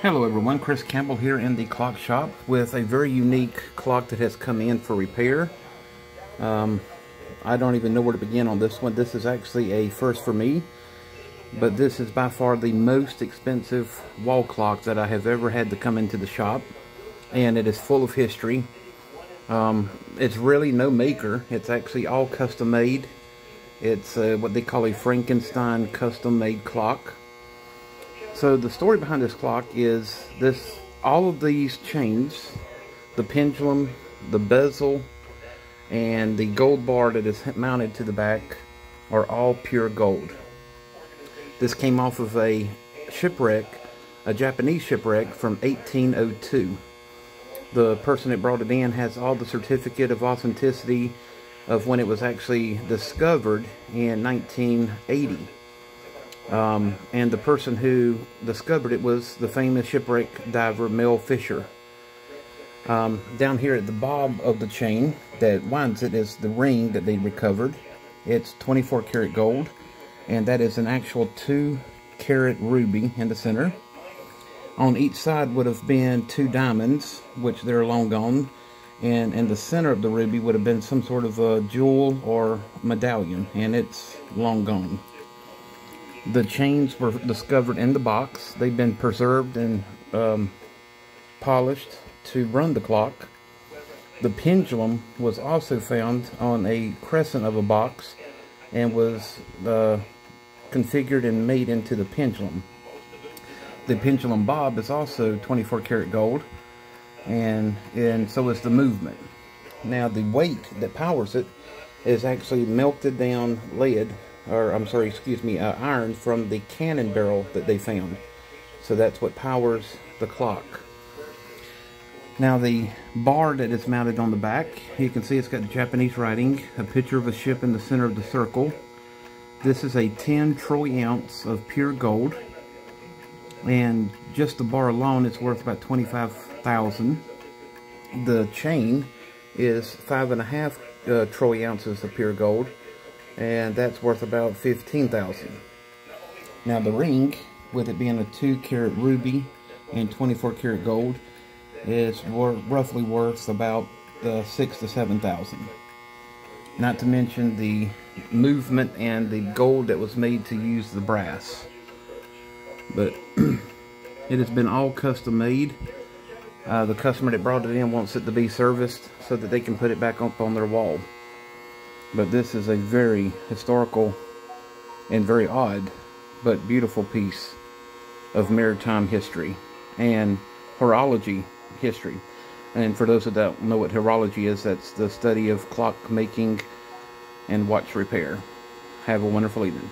Hello everyone, Chris Campbell here in the clock shop with a very unique clock that has come in for repair. I don't even know where to begin on this one. This is actually a first for me, but this is by far the most expensive wall clock that I have ever had to come into the shop, and it is full of history. It's really no maker. It's actually all custom made. It's what they call a Frankenstein custom made clock. So the story behind this clock is all of these chains, the pendulum, the bezel, and the gold bar that is mounted to the back are all pure gold. This came off of a shipwreck, a Japanese shipwreck from 1802. The person that brought it in has all the certificate of authenticity of when it was actually discovered in 1980. And the person who discovered it was the famous shipwreck diver Mel Fisher. Down here at the bob of the chain that winds it is the ring that they recovered. It's 24 karat gold, and that is an actual 2 karat ruby in the center. On each side would have been 2 diamonds, which they're long gone, and in the center of the ruby would have been some sort of a jewel or medallion, and it's long gone. The chains were discovered in the box. They've been preserved and polished to run the clock. The pendulum was also found on a crescent of a box and was configured and made into the pendulum. The pendulum bob is also 24 karat gold, and so is the movement. Now the weight that powers it is actually melted down lead, or I'm sorry, excuse me, iron from the cannon barrel that they found. So that's what powers the clock. Now the bar that is mounted on the back, you can see it's got Japanese writing, a picture of a ship in the center of the circle. This is a 10 troy ounce of pure gold, and just the bar alone is worth about $25,000. The chain is 5.5 troy ounces of pure gold, and that's worth about $15,000. Now the ring, with it being a 2 karat ruby and 24 karat gold, is roughly worth about $6,000 to $7,000. Not to mention the movement and the gold that was made to use the brass. But it has been all custom made. The customer that brought it in wants it to be serviced so that they can put it back up on their wall. But this is a very historical and very odd but beautiful piece of maritime history and horology history. And for those that don't know what horology is, that's the study of clock making and watch repair. Have a wonderful evening.